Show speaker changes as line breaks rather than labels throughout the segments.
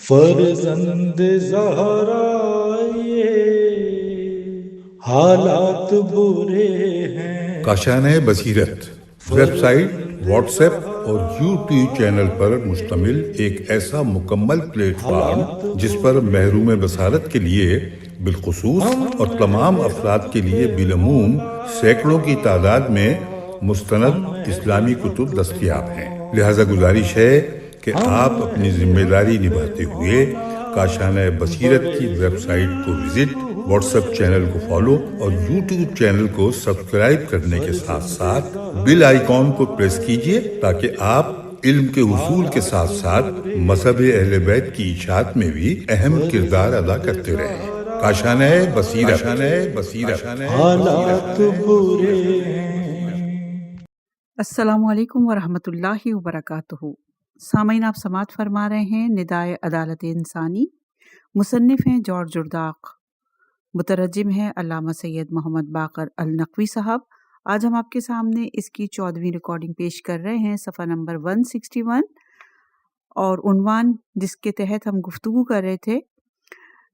فرزند زہرا یہ حالات برے ہیں۔
کاشانۂ بصیرت ویب سائٹ، واٹس ایپ اور یوٹیوب چینل پر مشتمل ایک ایسا مکمل پلیٹ فارم جس پر محروم بصارت کے لیے بالخصوص اور تمام افراد کے لیے بالعموم سینکڑوں کی تعداد میں مستند اسلامی کتب دستیاب ہیں۔ لہذا گزارش ہے کہ آپ اپنی ذمہ داری نبھاتے ہوئے کاشانۂ بصیرت کی ویب سائٹ کو وزٹ، واٹس ایپ چینل کو فالو اور یوٹیوب چینل کو سبسکرائب کرنے کے ساتھ ساتھ بیل آئیکن کو پریس کیجئے تاکہ آپ علم کے حصول کے ساتھ ساتھ مذہب اہل بیت کی اشاعت میں بھی اہم کردار ادا کرتے رہیں۔ کاشانۂ بصیرت۔
حالات برے ہیں۔
السلام علیکم ورحمۃ اللہ وبرکاتہ۔ سامعین، آپ سماعت فرما رہے ہیں ندائے عدالت انسانی۔ مصنف ہیں جارج جرداق، مترجم ہیں علامہ سید محمد باقر النقوی صاحب۔ آج ہم آپ کے سامنے اس کی 14ویں ریکارڈنگ پیش کر رہے ہیں، صفحہ نمبر 161، اور عنوان جس کے تحت ہم گفتگو کر رہے تھے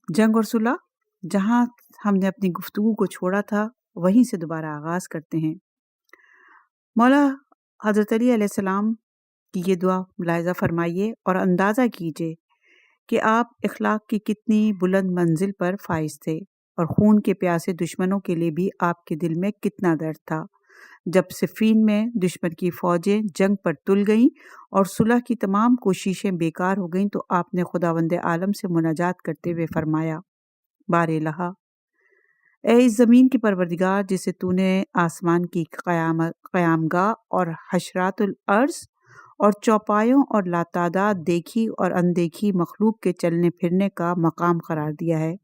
جنگ اور صلح۔ جہاں ہم نے اپنی گفتگو کو چھوڑا تھا وہیں سے دوبارہ آغاز کرتے ہیں۔ مولا حضرت علی علیہ السلام کی یہ دعا ملاحظہ فرمائیے اور اندازہ کیجئے کہ آپ اخلاق کی کتنی بلند منزل پر فائز تھے، اور خون کے پیاسے دشمنوں کے لیے بھی آپ کے دل میں کتنا درد تھا۔ جب صفین میں دشمن کی فوجیں جنگ پر تل گئیں اور صلح کی تمام کوششیں بیکار ہو گئیں، تو آپ نے خداوند عالم سے مناجات کرتے ہوئے فرمایا، بار الہا، اے اس زمین کی پروردگار جسے تو نے آسمان کی قیامگاہ اور حشرات الارض اور چوپایوں اور لاتعداد دیکھی اور اندیکھی مخلوق کے چلنے پھرنے کا مقام قرار دیا ہے،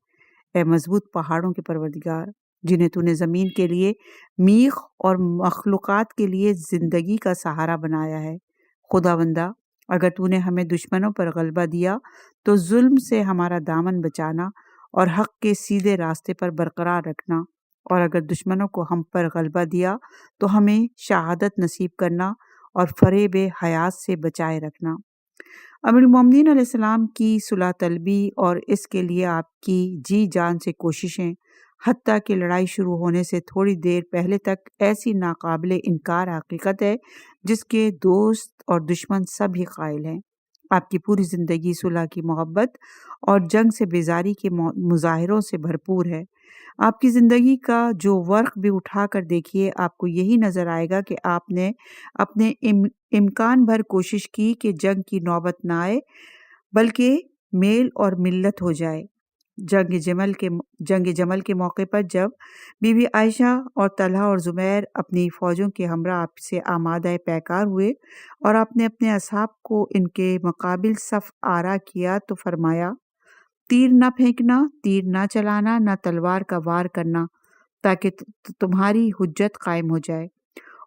اے مضبوط پہاڑوں کے پروردگار جنہیں تو نے زمین کے لیے میخ اور مخلوقات کے لیے زندگی کا سہارا بنایا ہے، خداوندہ اگر تو نے ہمیں دشمنوں پر غلبہ دیا تو ظلم سے ہمارا دامن بچانا اور حق کے سیدھے راستے پر برقرار رکھنا، اور اگر دشمنوں کو ہم پر غلبہ دیا تو ہمیں شہادت نصیب کرنا اور فریب حیات سے بچائے رکھنا۔ امیر المومنین علیہ السلام کی صلح طلبی اور اس کے لیے آپ کی جی جان سے کوششیں حتیٰ کہ لڑائی شروع ہونے سے تھوڑی دیر پہلے تک ایسی ناقابل انکار حقیقت ہے جس کے دوست اور دشمن سب ہی قائل ہیں۔ آپ کی پوری زندگی صلح کی محبت اور جنگ سے بیزاری کے مظاہروں سے بھرپور ہے۔ آپ کی زندگی کا جو ورق بھی اٹھا کر دیکھیے، آپ کو یہی نظر آئے گا کہ آپ نے اپنے امکان بھر کوشش کی کہ جنگ کی نوبت نہ آئے بلکہ میل اور ملت ہو جائے۔ جنگ جمل کے موقع پر جب بی بی عائشہ اور طلحہ اور زبیر اپنی فوجوں کے ہمراہ آپ سے آمادہ پیکار ہوئے اور آپ نے اپنے اصحاب کو ان کے مقابل صف آرا کیا تو فرمایا، تیر نہ پھینکنا، تیر نہ چلانا، نہ تلوار کا وار کرنا، تاکہ تمہاری حجت قائم ہو جائے۔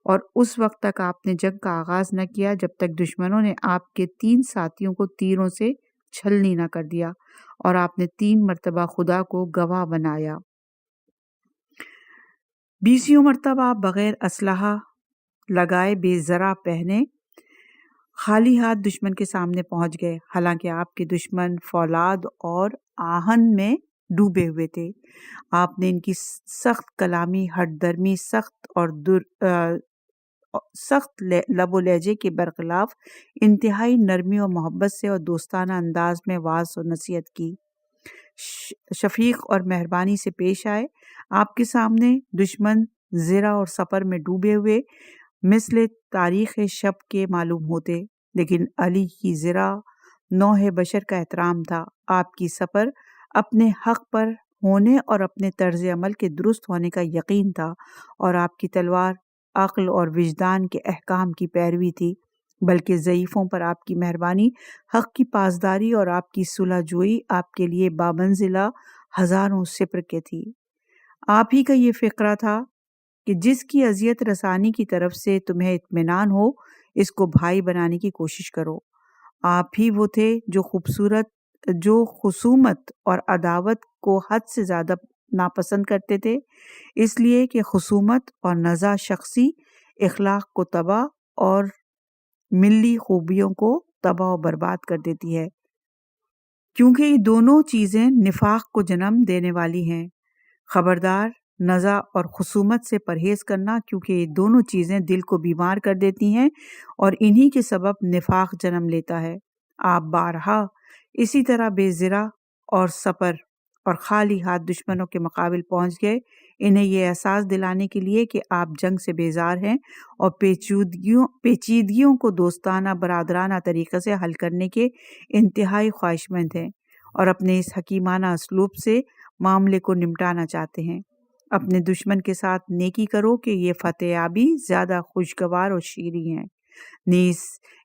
اور اس وقت تک آپ نے جنگ کا آغاز نہ کیا جب تک دشمنوں نے آپ کے 3 ساتھیوں کو تیروں سے چھلنی نہ کر دیا، اور آپ نے 3 مرتبہ خدا کو گواہ بنایا۔ 20 مرتبہ آپ بغیر اسلحہ لگائے بے زرہ پہنے خالی ہاتھ دشمن کے سامنے پہنچ گئے، حالانکہ آپ کے دشمن فولاد اور آہن میں ڈوبے ہوئے تھے۔ آپ نے ان کی سخت کلامی، ہٹ درمی، سخت لب و لہجے کے برخلاف انتہائی نرمی و محبت سے اور دوستانہ انداز میں وعظ و نصیحت کی، شفیق اور مہربانی سے پیش آئے۔ آپ کے سامنے دشمن زرہ اور سپر میں ڈوبے ہوئے مثل تاریخ شب کے معلوم ہوتے، لیکن علی کی زرہ نوح بشر کا احترام تھا، آپ کی سپر اپنے حق پر ہونے اور اپنے طرز عمل کے درست ہونے کا یقین تھا، اور آپ کی تلوار عقل اور وجدان کے احکام کی پیروی تھی، بلکہ ضعیفوں پر آپ کی مہربانی، حق کی پاسداری اور آپ کی صلح جوئی آپ کے لیے بامنزلہ ہزاروں سپر کے تھی۔ آپ ہی کا یہ فقرہ تھا کہ جس کی اذیت رسانی کی طرف سے تمہیں اطمینان ہو اس کو بھائی بنانے کی کوشش کرو۔ آپ ہی وہ تھے جو خصومت اور عداوت کو حد سے زیادہ ناپسند کرتے تھے، اس لیے کہ خصومت اور نزاع شخصی اخلاق کو تباہ اور ملی خوبیوں کو تباہ و برباد کر دیتی ہے، کیونکہ یہ دونوں چیزیں نفاق کو جنم دینے والی ہیں۔ خبردار، نزع اور خصومت سے پرہیز کرنا، کیونکہ یہ دونوں چیزیں دل کو بیمار کر دیتی ہیں اور انہی کے سبب نفاق جنم لیتا ہے۔ آپ بارہا اسی طرح بے زرہ اور سپر اور خالی ہاتھ دشمنوں کے مقابل پہنچ گئے، انہیں یہ احساس دلانے کے لیے کہ آپ جنگ سے بیزار ہیں اور پیچیدگیوں کو دوستانہ برادرانہ طریقے سے حل کرنے کے انتہائی خواہشمند ہیں اور اپنے اس حکیمانہ اسلوب سے معاملے کو نمٹانا چاہتے ہیں۔ اپنے دشمن کے ساتھ نیکی کرو کہ یہ فتح یابی زیادہ خوشگوار اور شیریں ہے، نیز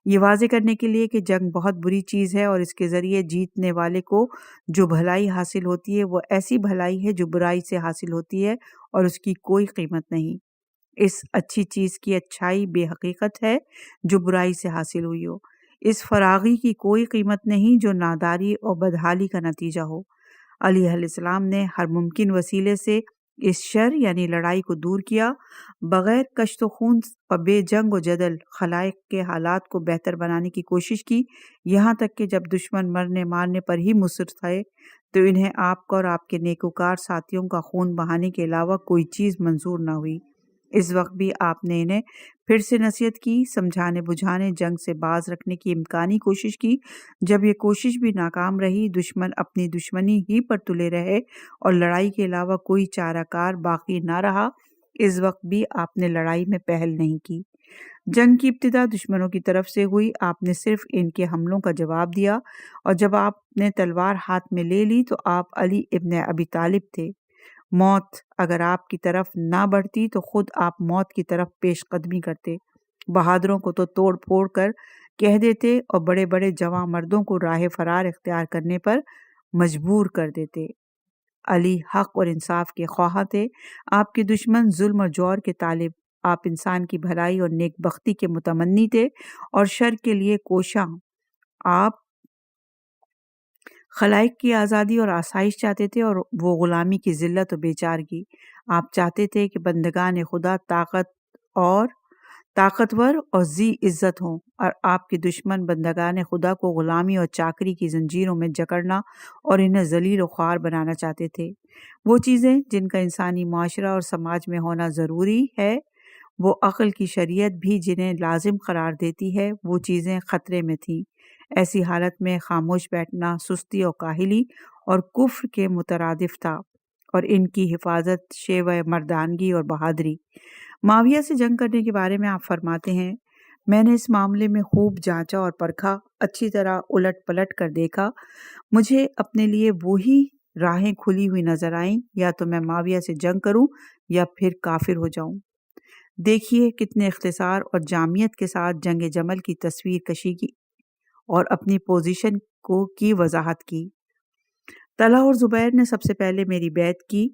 یہ واضح کرنے کے لیے کہ جنگ بہت بری چیز ہے اور اس کے ذریعے جیتنے والے کو جو بھلائی حاصل ہوتی ہے وہ ایسی بھلائی ہے جو برائی سے حاصل ہوتی ہے اور اس کی کوئی قیمت نہیں۔ اس اچھی چیز کی اچھائی بے حقیقت ہے جو برائی سے حاصل ہوئی ہو، اس فراغی کی کوئی قیمت نہیں جو ناداری اور بدحالی کا نتیجہ ہو۔ علی علیہ السلام نے ہر ممکن وسیلے سے اس شر یعنی لڑائی کو دور کیا، بغیر کشت و خون اور بے جنگ و جدل خلائق کے حالات کو بہتر بنانے کی کوشش کی، یہاں تک کہ جب دشمن مرنے مارنے پر ہی مصر تھے تو انہیں آپ کا اور آپ کے نیکوکار ساتھیوں کا خون بہانے کے علاوہ کوئی چیز منظور نہ ہوئی۔ اس وقت بھی آپ نے انہیں پھر سے نصیحت کی، سمجھانے بجھانے، جنگ سے باز رکھنے کی امکانی کوشش کی۔ جب یہ کوشش بھی ناکام رہی، دشمن اپنی دشمنی ہی پر تلے رہے اور لڑائی کے علاوہ کوئی چارہ کار باقی نہ رہا، اس وقت بھی آپ نے لڑائی میں پہل نہیں کی۔ جنگ کی ابتدا دشمنوں کی طرف سے ہوئی، آپ نے صرف ان کے حملوں کا جواب دیا، اور جب آپ نے تلوار ہاتھ میں لے لی تو آپ علی ابن ابی طالب تھے۔ موت اگر آپ کی طرف نہ بڑھتی تو خود آپ موت کی طرف پیش قدمی کرتے، بہادروں کو تو توڑ پھوڑ کر کہہ دیتے اور بڑے بڑے جواں مردوں کو راہ فرار اختیار کرنے پر مجبور کر دیتے۔ علی حق اور انصاف کے خواہاں تھے، آپ کے دشمن ظلم اور جور کے طالب۔ آپ انسان کی بھلائی اور نیک بختی کے متمنی تھے اور شر کے لیے کوشاں۔ آپ خلائق کی آزادی اور آسائش چاہتے تھے اور وہ غلامی کی ذلت و بیچارگی۔ آپ چاہتے تھے کہ بندگان خدا طاقتور اور ذی عزت ہوں، اور آپ کے دشمن بندگان خدا کو غلامی اور چاکری کی زنجیروں میں جکڑنا اور انہیں ذلیل و خوار بنانا چاہتے تھے۔ وہ چیزیں جن کا انسانی معاشرہ اور سماج میں ہونا ضروری ہے، وہ عقل کی شریعت بھی جنہیں لازم قرار دیتی ہے، وہ چیزیں خطرے میں تھیں۔ ایسی حالت میں خاموش بیٹھنا سستی اور کاہلی اور کفر کے مترادف تھا، اور ان کی حفاظت شیوہ مردانگی اور بہادری۔ معاویہ سے جنگ کرنے کے بارے میں آپ فرماتے ہیں، میں نے اس معاملے میں خوب جانچا اور پرکھا، اچھی طرح الٹ پلٹ کر دیکھا، مجھے اپنے لیے وہی راہیں کھلی ہوئی نظر آئیں، یا تو میں معاویہ سے جنگ کروں یا پھر کافر ہو جاؤں۔ دیکھیے کتنے اختصار اور جامعیت کے ساتھ جنگ جمل کی تصویر کشی کی اور اپنی پوزیشن کی وضاحت کی۔ طلحہ اور زبیر نے سب سے پہلے میری بیعت کی،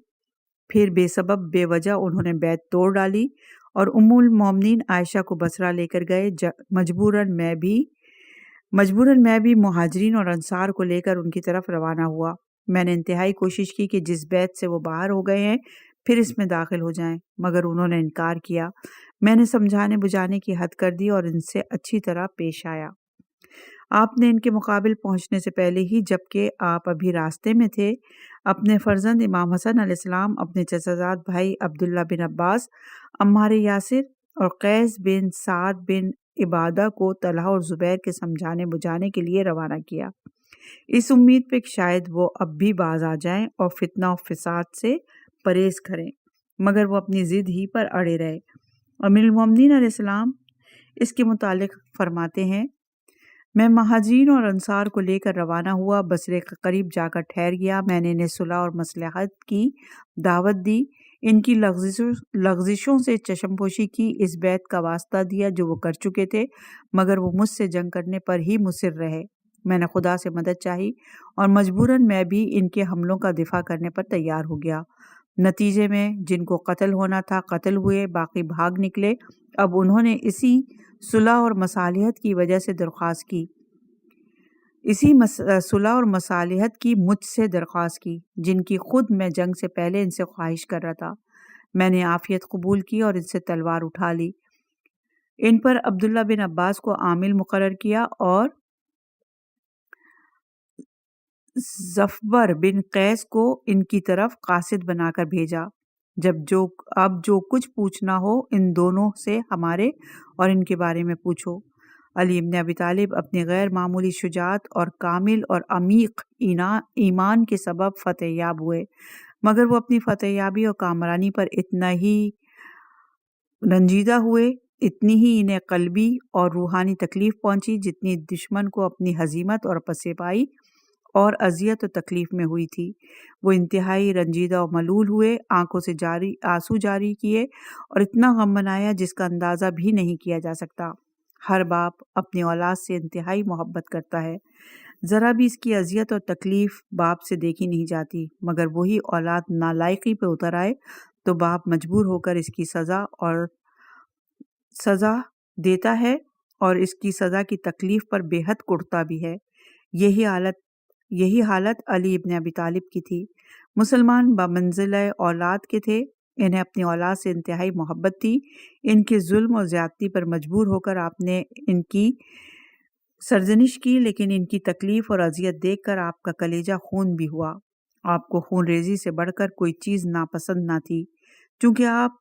پھر بے سبب بے وجہ انہوں نے بیعت توڑ ڈالی اور ام المومنین عائشہ کو بصرہ لے کر گئے۔ مجبوراً میں بھی مہاجرین اور انصار کو لے کر ان کی طرف روانہ ہوا۔ میں نے انتہائی کوشش کی کہ جس بیعت سے وہ باہر ہو گئے ہیں پھر اس میں داخل ہو جائیں، مگر انہوں نے انکار کیا۔ میں نے سمجھانے بجھانے کی حد کر دی اور ان سے اچھی طرح پیش آیا۔ آپ نے ان کے مقابل پہنچنے سے پہلے ہی، جبکہ آپ ابھی راستے میں تھے، اپنے فرزند امام حسن علیہ السلام، اپنے چچا زاد بھائی عبداللہ بن عباس، عمار یاسر اور قیس بن سعد بن عبادہ کو طلحہ اور زبیر کے سمجھانے بجھانے کے لیے روانہ کیا، اس امید پہ کہ شاید وہ اب بھی باز آ جائیں اور فتنہ و فساد سے پرہیز کریں، مگر وہ اپنی ضد ہی پر اڑے رہے۔ ام المومنین علیہ السلام اس کے متعلق فرماتے ہیں، میں مہاجرین اور انصار کو لے کر روانہ ہوا، بصرے کے قریب جا کر ٹھہر گیا۔ میں نے انہیں صلح اور مصلحت کی دعوت دی، ان کی لغزشوں سے چشم پوشی کی، اس بیعت کا واسطہ دیا جو وہ کر چکے تھے، مگر وہ مجھ سے جنگ کرنے پر ہی مصر رہے۔ میں نے خدا سے مدد چاہی اور مجبوراً میں بھی ان کے حملوں کا دفاع کرنے پر تیار ہو گیا۔ نتیجے میں جن کو قتل ہونا تھا قتل ہوئے، باقی بھاگ نکلے۔ اب انہوں نے اسی صلح اور مصالحت کی وجہ سے درخواست کی، صلح اور مصالحت کی مجھ سے درخواست کی، جن کی خود میں جنگ سے پہلے ان سے خواہش کر رہا تھا۔ میں نے عافیت قبول کی اور ان سے تلوار اٹھا لی، ان پر عبداللہ بن عباس کو عامل مقرر کیا اور زفبر بن قیس کو ان کی طرف قاصد بنا کر بھیجا، اب جو کچھ پوچھنا ہو ان دونوں سے ہمارے اور ان کے بارے میں پوچھو۔ علی ابن ابی طالب اپنی غیر معمولی شجاعت اور کامل اور عمیق ایمان کے سبب فتح یاب ہوئے، مگر وہ اپنی فتح یابی اور کامرانی پر اتنا ہی رنجیدہ ہوئے، اتنی ہی انہیں قلبی اور روحانی تکلیف پہنچی جتنی دشمن کو اپنی ہزیمت اور پسپائی اور اذیت و تکلیف میں ہوئی تھی۔ وہ انتہائی رنجیدہ و ملول ہوئے، آنکھوں سے آنسو جاری کیے اور اتنا غم منایا جس کا اندازہ بھی نہیں کیا جا سکتا۔ ہر باپ اپنی اولاد سے انتہائی محبت کرتا ہے، ذرا بھی اس کی اذیت اور تکلیف باپ سے دیکھی نہیں جاتی، مگر وہی اولاد نالائقی پہ اتر آئے تو باپ مجبور ہو کر اس کی سزا دیتا ہے اور اس کی سزا کی تکلیف پر بے حد کڑتا بھی ہے۔ یہی حالت علی ابن ابی طالب کی تھی۔ مسلمان بمنزلہ اولاد کے تھے، انہیں اپنی اولاد سے انتہائی محبت تھی۔ ان کے ظلم اور زیادتی پر مجبور ہو کر آپ نے ان کی سرزنش کی، لیکن ان کی تکلیف اور اذیت دیکھ کر آپ کا کلیجہ خون بھی ہوا۔ آپ کو خون ریزی سے بڑھ کر کوئی چیز ناپسند نہ تھی، چونکہ آپ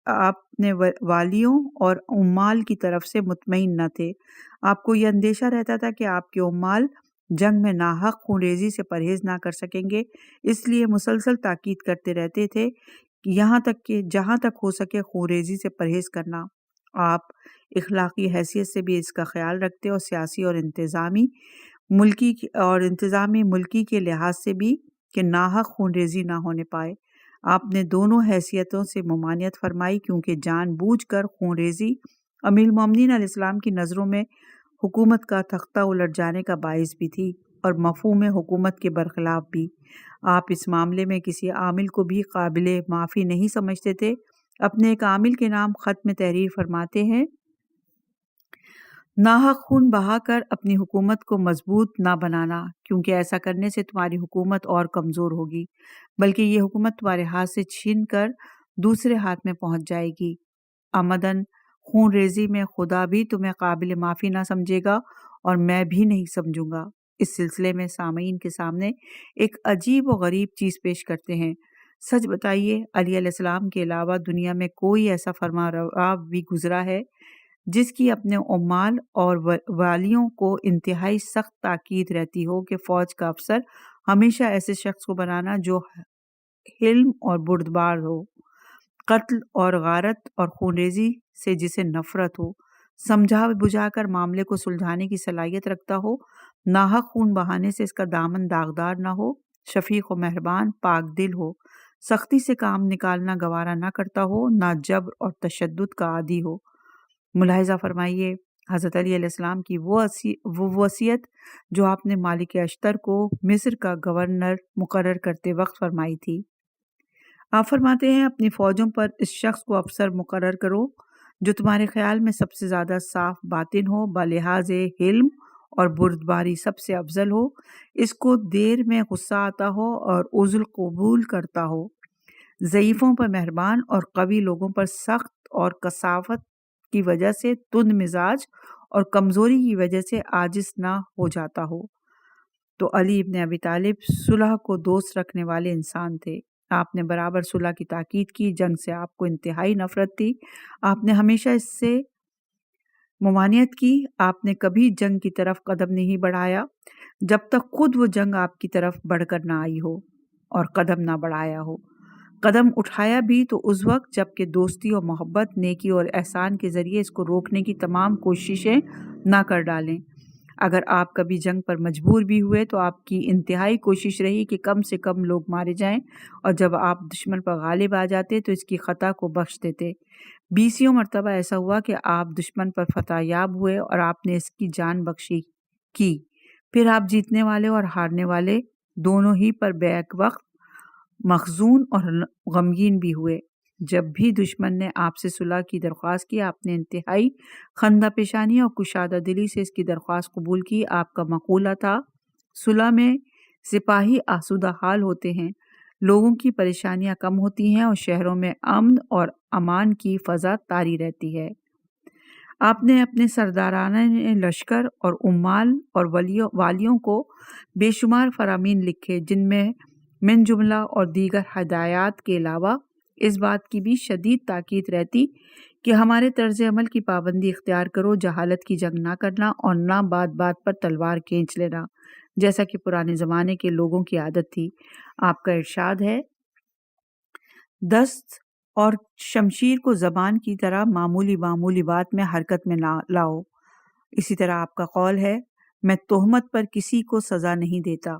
اپنے والیوں اور عمال کی طرف سے مطمئن نہ تھے۔ آپ کو یہ اندیشہ رہتا تھا کہ آپ کے عمال جنگ میں ناحق خون ریزی سے پرہیز نہ کر سکیں گے، اس لیے مسلسل تاکید کرتے رہتے تھے کہ یہاں تک کہ جہاں تک ہو سکے خون ریزی سے پرہیز کرنا۔ آپ اخلاقی حیثیت سے بھی اس کا خیال رکھتے اور سیاسی اور انتظامی ملکی کے لحاظ سے بھی کہ ناحق خون ریزی نہ ہونے پائے۔ آپ نے دونوں حیثیتوں سے ممانعت فرمائی، کیونکہ جان بوجھ کر خون ریزی امیر المومنین علیہ السلام کی نظروں میں حکومت کا تختہ الٹ جانے کا باعث بھی تھی اور مفہوم حکومت کے برخلاف بھی۔ آپ اس معاملے میں کسی عامل کو بھی قابل معافی نہیں سمجھتے تھے۔ اپنے ایک عامل کے نام خط میں تحریر فرماتے ہیں، ناحق خون بہا کر اپنی حکومت کو مضبوط نہ بنانا، کیونکہ ایسا کرنے سے تمہاری حکومت اور کمزور ہوگی، بلکہ یہ حکومت تمہارے ہاتھ سے چھین کر دوسرے ہاتھ میں پہنچ جائے گی۔ عمدن خون ریزی میں خدا بھی تمہیں قابل معافی نہ سمجھے گا اور میں بھی نہیں سمجھوں گا۔ اس سلسلے میں سامعین کے سامنے ایک عجیب و غریب چیز پیش کرتے ہیں۔ سچ بتائیے، علی علیہ السلام کے علاوہ دنیا میں کوئی ایسا فرما روا بھی گزرا ہے جس کی اپنے عمال اور والیوں کو انتہائی سخت تاکید رہتی ہو کہ فوج کا افسر ہمیشہ ایسے شخص کو بنانا جو حلم اور بردبار ہو، قتل اور غارت اور خون ریزی سے جسے نفرت ہو، سمجھا بجھا کر معاملے کو سلجھانے کی صلاحیت رکھتا ہو، ناحق خون بہانے سے اس کا دامن داغدار نہ ہو، شفیق و مہربان، پاک دل ہو، سختی سے کام نکالنا گوارا نہ کرتا ہو، نہ جبر اور تشدد کا عادی ہو۔ ملاحظہ فرمائیے حضرت علی علیہ السلام کی وہ وصیت جو آپ نے مالک اشتر کو مصر کا گورنر مقرر کرتے وقت فرمائی تھی۔ آپ فرماتے ہیں، اپنی فوجوں پر اس شخص کو افسر مقرر کرو جو تمہارے خیال میں سب سے زیادہ صاف باطن ہو، بلحاظ حلم اور بردباری سب سے افضل ہو، اس کو دیر میں غصہ آتا ہو اور عذر قبول کرتا ہو، ضعیفوں پر مہربان اور قوی لوگوں پر سخت اور کثافت کی وجہ سے تند مزاج اور کمزوری کی وجہ سے عاجز نہ ہو جاتا ہو۔ تو علی ابن ابی طالب صلح کو دوست رکھنے والے انسان تھے۔ آپ نے برابر صلح کی تاکید کی، جنگ سے آپ کو انتہائی نفرت تھی، آپ نے ہمیشہ اس سے ممانعت کی، آپ نے کبھی جنگ کی طرف قدم نہیں بڑھایا جب تک خود وہ جنگ آپ کی طرف بڑھ کر نہ آئی ہو اور قدم نہ بڑھایا ہو۔ قدم اٹھایا بھی تو اس وقت جب کہ دوستی اور محبت، نیکی اور احسان کے ذریعے اس کو روکنے کی تمام کوششیں نہ کر ڈالیں۔ اگر آپ کبھی جنگ پر مجبور بھی ہوئے تو آپ کی انتہائی کوشش رہی کہ کم سے کم لوگ مارے جائیں، اور جب آپ دشمن پر غالب آ جاتے تو اس کی خطا کو بخش دیتے۔ 20 مرتبہ ایسا ہوا کہ آپ دشمن پر فتح یاب ہوئے اور آپ نے اس کی جان بخشی کی، پھر آپ جیتنے والے اور ہارنے والے دونوں ہی پر بیک وقت مخزون اور غمگین بھی ہوئے۔ جب بھی دشمن نے آپ سے صلح کی درخواست کی، آپ نے انتہائی خندہ پیشانی اور کشادہ دلی سے اس کی درخواست قبول کی۔ آپ کا مقولہ تھا، صلح میں سپاہی آسودہ حال ہوتے ہیں، لوگوں کی پریشانیاں کم ہوتی ہیں اور شہروں میں امن اور امان کی فضا طاری رہتی ہے۔ آپ نے اپنے سرداران لشکر اور عمال اور والیوں کو بے شمار فرامین لکھے، جن میں من جملہ اور دیگر ہدایات کے علاوہ اس بات کی بھی شدید تاکید رہتی کہ ہمارے طرز عمل کی پابندی اختیار کرو، جہالت کی جنگ نہ کرنا اور نہ بات بات پر تلوار کھینچ لینا، جیسا کہ پرانے زمانے کے لوگوں کی عادت تھی۔ آپ کا ارشاد ہے، دست اور شمشیر کو زبان کی طرح معمولی بات میں حرکت میں لاؤ۔ اسی طرح آپ کا قول ہے، میں تہمت پر کسی کو سزا نہیں دیتا۔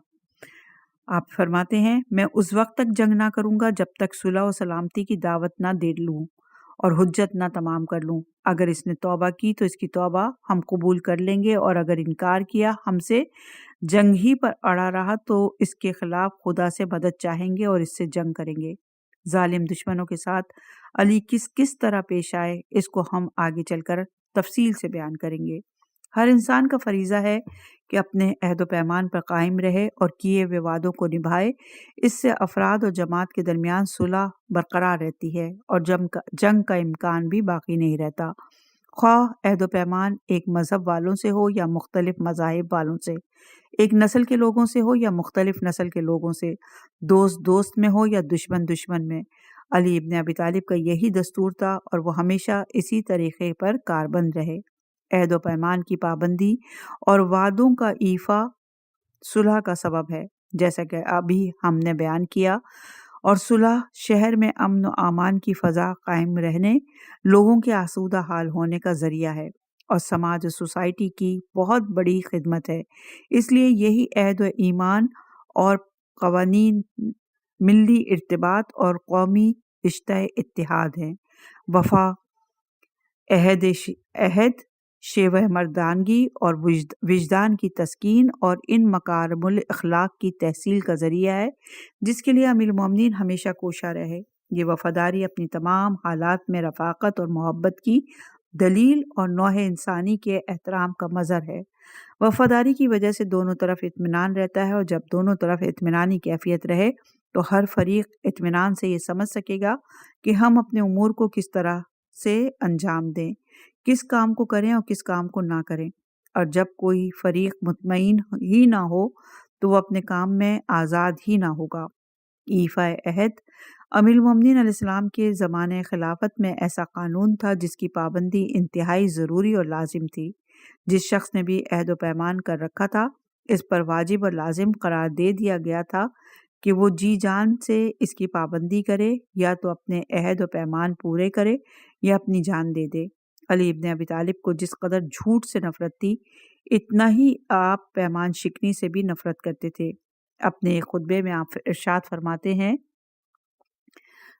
آپ فرماتے ہیں، میں اس وقت تک جنگ نہ کروں گا جب تک صلح و سلامتی کی دعوت نہ دے لوں اور حجت نہ تمام کر لوں۔ اگر اس نے توبہ کی تو اس کی توبہ ہم قبول کر لیں گے، اور اگر انکار کیا، ہم سے جنگ ہی پر اڑا رہا، تو اس کے خلاف خدا سے مدد چاہیں گے اور اس سے جنگ کریں گے۔ ظالم دشمنوں کے ساتھ علی کس طرح پیش آئے، اس کو ہم آگے چل کر تفصیل سے بیان کریں گے۔ ہر انسان کا فریضہ ہے کہ اپنے عہد و پیمان پر قائم رہے اور کیے ہوئے وعدوں کو نبھائے۔ اس سے افراد اور جماعت کے درمیان صلح برقرار رہتی ہے اور جنگ کا امکان بھی باقی نہیں رہتا، خواہ عہد و پیمان ایک مذہب والوں سے ہو یا مختلف مذاہب والوں سے، ایک نسل کے لوگوں سے ہو یا مختلف نسل کے لوگوں سے، دوست میں ہو یا دشمن میں۔ علی ابن ابی طالب کا یہی دستور تھا اور وہ ہمیشہ اسی طریقے پر کاربند رہے۔ عہد و پیمان کی پابندی اور وعدوں کا ایفا صلح کا سبب ہے، جیسا کہ ابھی ہم نے بیان کیا، اور صلح شہر میں امن و امان کی فضا قائم رہنے، لوگوں کے آسودہ حال ہونے کا ذریعہ ہے اور سماج و سوسائٹی کی بہت بڑی خدمت ہے۔ اس لیے یہی عہد و ایمان اور قوانین ملی ارتباط اور قومی رشتہ اتحاد ہیں۔ وفا، عہد، شیوہ مردانگی اور وجدان کی تسکین اور ان مکارم الاخلاق کی تحصیل کا ذریعہ ہے جس کے لیے امیر المومنین ہمیشہ کوشاں رہے۔ یہ وفاداری اپنی تمام حالات میں رفاقت اور محبت کی دلیل اور نوع انسانی کے احترام کا مظہر ہے۔ وفاداری کی وجہ سے دونوں طرف اطمینان رہتا ہے، اور جب دونوں طرف اطمینانی کیفیت رہے تو ہر فریق اطمینان سے یہ سمجھ سکے گا کہ ہم اپنے امور کو کس طرح سے انجام دیں، کس کام کو کریں اور کس کام کو نہ کریں۔ اور جب کوئی فریق مطمئن ہی نہ ہو تو وہ اپنے کام میں آزاد ہی نہ ہوگا۔ ایفائے عہد، امیر المومنین علیہ السلام کے زمانۂ خلافت میں ایسا قانون تھا جس کی پابندی انتہائی ضروری اور لازم تھی۔ جس شخص نے بھی عہد و پیمان کر رکھا تھا، اس پر واجب اور لازم قرار دے دیا گیا تھا کہ وہ جی جان سے اس کی پابندی کرے، یا تو اپنے عہد و پیمان پورے کرے یا اپنی جان دے دے۔ علی ابن ابی طالب کو جس قدر جھوٹ سے نفرت تھی، اتنا ہی آپ پیمان شکنی سے بھی نفرت کرتے تھے۔ اپنے ایک خطبے میں آپ ارشاد فرماتے ہیں،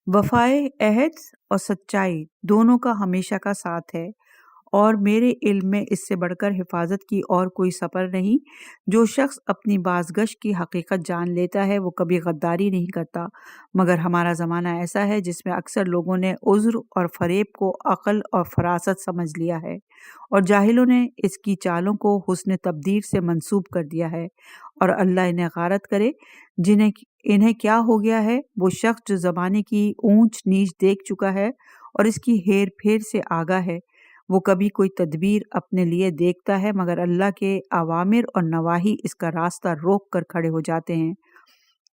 وفائے عہد اور سچائی دونوں کا ہمیشہ کا ساتھ ہے، اور میرے علم میں اس سے بڑھ کر حفاظت کی اور کوئی سپر نہیں۔ جو شخص اپنی بازگشت کی حقیقت جان لیتا ہے وہ کبھی غداری نہیں کرتا، مگر ہمارا زمانہ ایسا ہے جس میں اکثر لوگوں نے عذر اور فریب کو عقل اور فراست سمجھ لیا ہے، اور جاہلوں نے اس کی چالوں کو حسن تبدیر سے منسوب کر دیا ہے، اور اللہ انہیں غارت کرے انہیں کیا ہو گیا ہے۔ وہ شخص جو زمانے کی اونچ نیچ دیکھ چکا ہے اور اس کی ہیر پھیر سے آگاہ ہے، وہ کبھی کوئی تدبیر اپنے لیے دیکھتا ہے، مگر اللہ کے اوامر اور نواہی اس کا راستہ روک کر کھڑے ہو جاتے ہیں،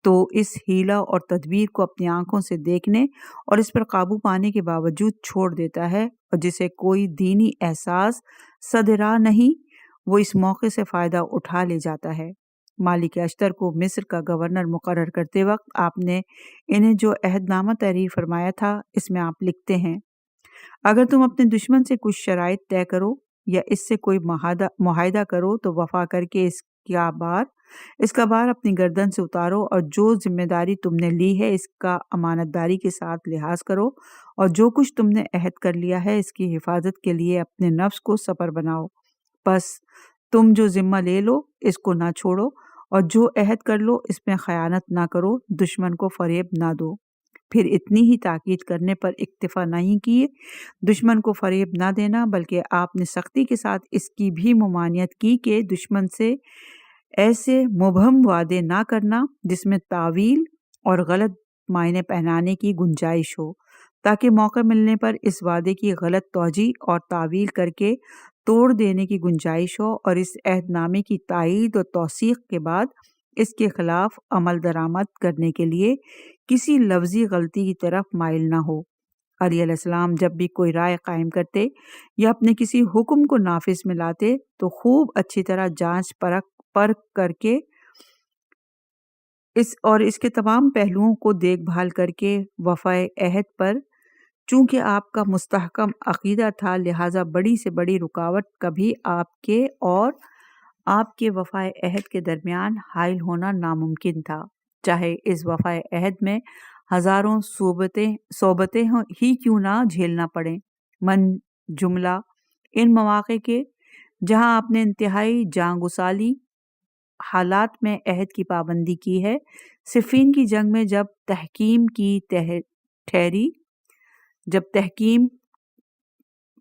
تو اس حیلہ اور تدبیر کو اپنی آنکھوں سے دیکھنے اور اس پر قابو پانے کے باوجود چھوڑ دیتا ہے، اور جسے کوئی دینی احساس صدرا نہیں، وہ اس موقع سے فائدہ اٹھا لے جاتا ہے۔ مالک اشتر کو مصر کا گورنر مقرر کرتے وقت آپ نے انہیں جو عہد نامہ تحریر فرمایا تھا، اس میں آپ لکھتے ہیں، اگر تم اپنے دشمن سے کچھ شرائط طے کرو یا اس سے کوئی معاہدہ کرو تو وفا کر کے اس کا بار اپنی گردن سے اتارو، اور جو ذمہ داری تم نے لی ہے اس کا امانت داری کے ساتھ لحاظ کرو، اور جو کچھ تم نے عہد کر لیا ہے اس کی حفاظت کے لیے اپنے نفس کو سپر بناؤ۔ پس تم جو ذمہ لے لو اس کو نہ چھوڑو، اور جو عہد کر لو اس میں خیانت نہ کرو، دشمن کو فریب نہ دو۔ پھر اتنی ہی تاکید کرنے پر اکتفا نہیں کیے، دشمن کو فریب نہ دینا بلکہ آپ نے سختی کے ساتھ اس کی بھی ممانعت کی کہ دشمن سے ایسے مبہم وعدے نہ کرنا جس میں تاویل اور غلط معنی پہنانے کی گنجائش ہو۔ تاکہ موقع ملنے پر اس وعدے کی غلط توجیح اور تعویل کر کے توڑ دینے کی گنجائش ہو اور اس عہد نامے کی تائید و توثیق کے بعد اس کے خلاف عمل درآمد کرنے کے لیے کسی لفظی غلطی کی طرف مائل نہ ہو۔ علیہ السلام جب بھی کوئی رائے قائم کرتے یا اپنے کسی حکم کو نافذ میں لاتے تو خوب اچھی طرح جانچ پرکھ کر کے اس کے تمام پہلوؤں کو دیکھ بھال کر کے وفائے عہد پر، چونکہ آپ کا مستحکم عقیدہ تھا لہٰذا بڑی سے بڑی رکاوٹ کبھی آپ کے وفائے عہد کے درمیان حائل ہونا ناممکن تھا، چاہے اس وفائے عہد میں ہزاروں صعوبتیں ہی کیوں نہ جھیلنا پڑیں۔ من جملہ ان مواقع کے جہاں آپ نے انتہائی جاں گساری حالات میں عہد کی پابندی کی ہے، صفین کی جنگ میں جب تحکیم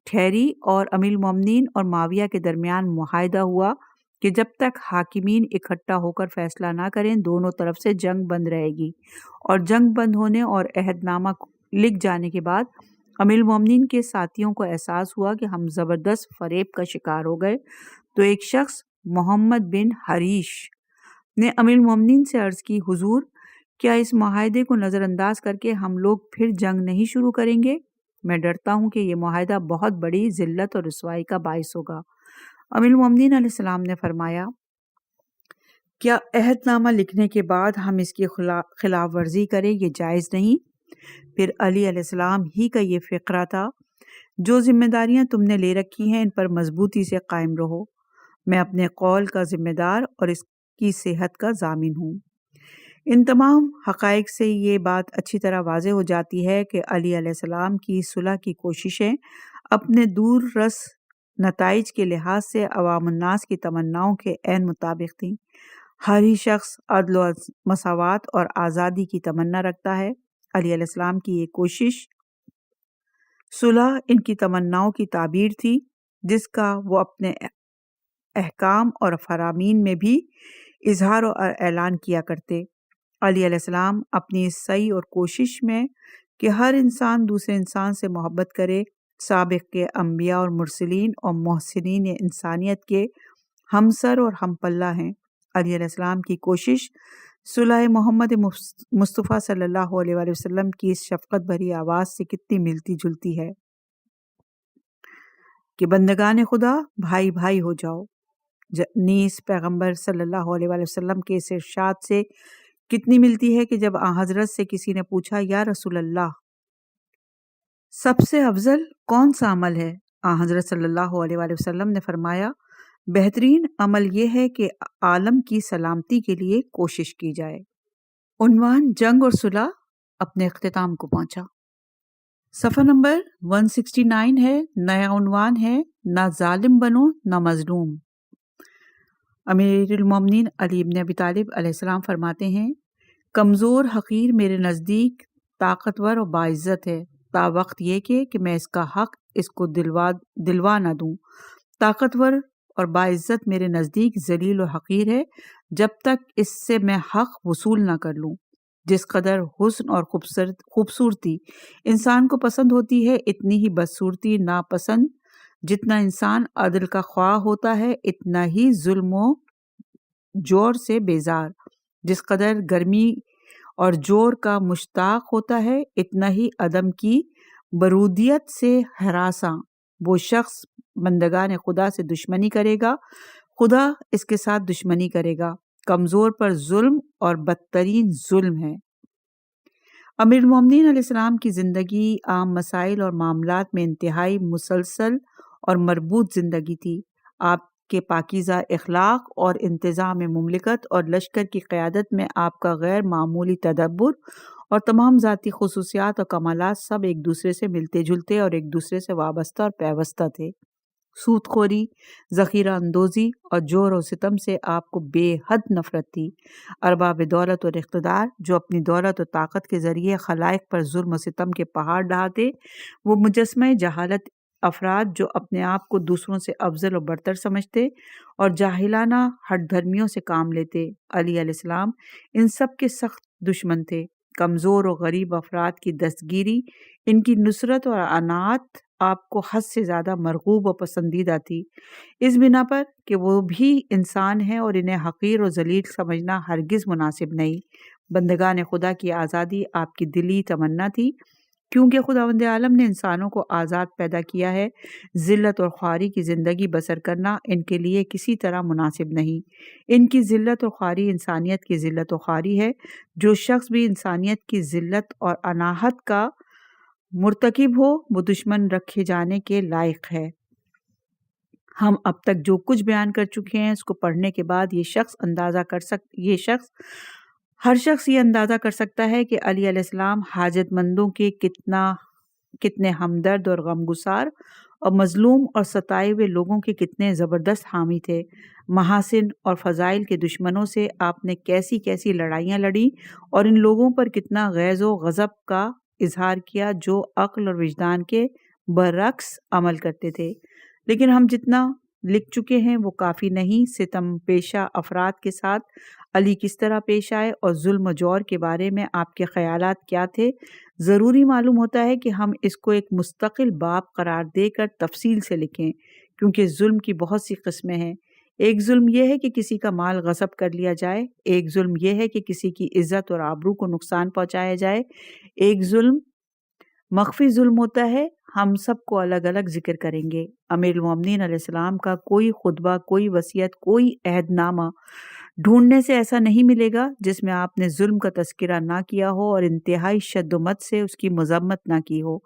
ٹھہری اور امیر المومنین اور معاویہ کے درمیان معاہدہ ہوا کہ جب تک حاکمین اکٹھا ہو کر فیصلہ نہ کریں دونوں طرف سے جنگ بند رہے گی، اور جنگ بند ہونے اور عہد نامہ لکھ جانے کے بعد امیر المومنین کے ساتھیوں کو احساس ہوا کہ ہم زبردست فریب کا شکار ہو گئے، تو ایک شخص محمد بن حریش نے امیر المومنین سے عرض کی، حضور کیا اس معاہدے کو نظر انداز کر کے ہم لوگ پھر جنگ نہیں شروع کریں گے؟ میں ڈرتا ہوں کہ یہ معاہدہ بہت بڑی ذلت اور رسوائی کا باعث ہوگا۔ امیر المومنین علیہ السلام نے فرمایا، کیا عہد نامہ لکھنے کے بعد ہم اس کی خلاف ورزی کریں؟ یہ جائز نہیں۔ پھر علی علیہ السلام ہی کا یہ فقرہ تھا، جو ذمہ داریاں تم نے لے رکھی ہیں ان پر مضبوطی سے قائم رہو، میں اپنے قول کا ذمہ دار اور اس کی صحت کا ضامن ہوں۔ ان تمام حقائق سے یہ بات اچھی طرح واضح ہو جاتی ہے کہ علی علیہ السلام کی صلح کی کوششیں اپنے دور رس نتائج کے لحاظ سے عوام الناس کی تمناؤں کے عین مطابق تھیں۔ ہر ہی شخص عدل و مساوات اور آزادی کی تمنا رکھتا ہے۔ علی علیہ السلام کی یہ کوشش صلح ان کی تمناؤں کی تعبیر تھی، جس کا وہ اپنے احکام اور فرامین میں بھی اظہار و اعلان کیا کرتے۔ علی علیہ السلام اپنی اس سعی اور کوشش میں کہ ہر انسان دوسرے انسان سے محبت کرے، سابق کے انبیاء اور مرسلین اور محسنین انسانیت کے ہمسر اور ہم پلہ ہیں۔ علی علیہ السلام کی کوشش صلح محمد مصطفیٰ صلی اللہ علیہ وآلہ وسلم کی اس شفقت بھری آواز سے کتنی ملتی جلتی ہے کہ بندگان خدا بھائی بھائی ہو جاؤ، نیز پیغمبر صلی اللہ علیہ وآلہ وسلم کے اس ارشاد سے کتنی ملتی ہے کہ جب حضرت سے کسی نے پوچھا، یا رسول اللہ سب سے افضل کون سا عمل ہے؟ حضرت صلی اللہ علیہ وآلہ وسلم نے فرمایا، بہترین عمل یہ ہے کہ عالم کی سلامتی کے لیے کوشش کی جائے۔ عنوان جنگ اور صلح اپنے اختتام کو پہنچا۔ صفحہ نمبر 169 ہے، نیا عنوان ہے، نہ ظالم بنو نہ مظلوم۔ امیر المومنین علی بن ابی طالب علیہ السلام فرماتے ہیں، کمزور حقیر میرے نزدیک طاقتور اور باعزت ہے، تا وقت یہ کہ میں اس کا حق اس کو دلوا نہ دوں۔ طاقتور اور باعزت میرے نزدیک ذلیل و حقیر ہے جب تک اس سے میں حق وصول نہ کر لوں۔ جس قدر حسن اور خوبصورتی انسان کو پسند ہوتی ہے، اتنی ہی بدصورتی ناپسند۔ جتنا انسان عدل کا خواہ ہوتا ہے، اتنا ہی ظلم و جور سے بیزار۔ جس قدر گرمی اور جور کا مشتاق ہوتا ہے، اتنا ہی عدم کی برودیت سے ہراساں۔ وہ شخص بندگان خدا سے دشمنی کرے گا، خدا اس کے ساتھ دشمنی کرے گا۔ کمزور پر ظلم اور بدترین ظلم ہے۔ امیر المومنین علیہ السلام کی زندگی عام مسائل اور معاملات میں انتہائی مسلسل اور مربوط زندگی تھی۔ آپ کے پاکیزہ اخلاق اور انتظام مملکت اور لشکر کی قیادت میں آپ کا غیر معمولی تدبر اور تمام ذاتی خصوصیات اور کمالات سب ایک دوسرے سے ملتے جلتے اور ایک دوسرے سے وابستہ اور پیوستہ تھے۔ سود خوری، ذخیرہ اندوزی اور جور و ستم سے آپ کو بے حد نفرت تھی۔ ارباب دولت اور اقتدار جو اپنی دولت و طاقت کے ذریعے خلائق پر ظلم و ستم کے پہاڑ ڈھاتے، وہ مجسمہ جہالت افراد جو اپنے آپ کو دوسروں سے افضل و برتر سمجھتے اور جاہلانہ ہٹ دھرمیوں سے کام لیتے، علی علیہ السلام ان سب کے سخت دشمن تھے۔ کمزور اور غریب افراد کی دستگیری، ان کی نصرت اور عنایت آپ کو حد سے زیادہ مرغوب و پسندیدہ تھی، اس بنا پر کہ وہ بھی انسان ہیں اور انہیں حقیر و ذلیل سمجھنا ہرگز مناسب نہیں۔ بندگان خدا کی آزادی آپ کی دلی تمنا تھی، کیونکہ خداوند عالم نے انسانوں کو آزاد پیدا کیا ہے۔ ذلت اور خواری کی زندگی بسر کرنا ان کے لیے کسی طرح مناسب نہیں۔ ان کی ذلت اور خواری انسانیت کی ذلت و خواری ہے۔ جو شخص بھی انسانیت کی ذلت اور عناحت کا مرتکب ہو وہ دشمن رکھے جانے کے لائق ہے۔ ہم اب تک جو کچھ بیان کر چکے ہیں اس کو پڑھنے کے بعد ہر شخص یہ اندازہ کر سکتا ہے کہ علی علیہ السلام حاجت مندوں کے کتنے ہمدرد اور غمگسار اور مظلوم اور ستائے ہوئے لوگوں کے کتنے زبردست حامی تھے۔ محاسن اور فضائل کے دشمنوں سے آپ نے کیسی کیسی لڑائیاں لڑی اور ان لوگوں پر کتنا غیظ و غضب کا اظہار کیا جو عقل اور وجدان کے برعکس عمل کرتے تھے۔ لیکن ہم جتنا لکھ چکے ہیں وہ کافی نہیں۔ ستم پیشہ افراد کے ساتھ علی کس طرح پیش آئے اور ظلم و جور کے بارے میں آپ کے خیالات کیا تھے، ضروری معلوم ہوتا ہے کہ ہم اس کو ایک مستقل باب قرار دے کر تفصیل سے لکھیں، کیونکہ ظلم کی بہت سی قسمیں ہیں۔ ایک ظلم یہ ہے کہ کسی کا مال غصب کر لیا جائے، ایک ظلم یہ ہے کہ کسی کی عزت اور آبرو کو نقصان پہنچایا جائے، ایک ظلم مخفی ظلم ہوتا ہے۔ ہم سب کو الگ الگ ذکر کریں گے۔ امیر المومنین علیہ السلام کا کوئی خطبہ، کوئی وصیت، کوئی عہد نامہ ڈھونڈنے سے ایسا نہیں ملے گا جس میں آپ نے ظلم کا تذکرہ نہ کیا ہو اور انتہائی شد و مت سے اس کی مذمت نہ کی ہو۔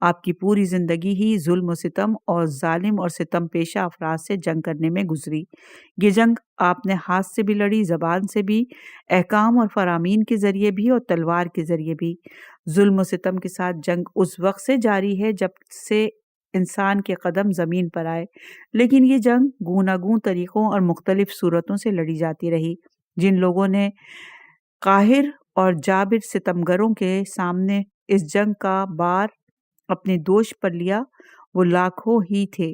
آپ کی پوری زندگی ہی ظلم و ستم اور ظالم اور ستم پیشہ افراد سے جنگ کرنے میں گزری۔ یہ جنگ آپ نے ہاتھ سے بھی لڑی، زبان سے بھی، احکام اور فرامین کے ذریعے بھی اور تلوار کے ذریعے بھی۔ ظلم و ستم کے ساتھ جنگ اس وقت سے جاری ہے جب سے انسان کے قدم زمین پر آئے، لیکن یہ جنگ گوناگون طریقوں اور مختلف صورتوں سے لڑی جاتی رہی۔ جن لوگوں نے قاہر اور جابر ستمگروں کے سامنے اس جنگ کا بار اپنے دوش پر لیا وہ لاکھوں ہی تھے۔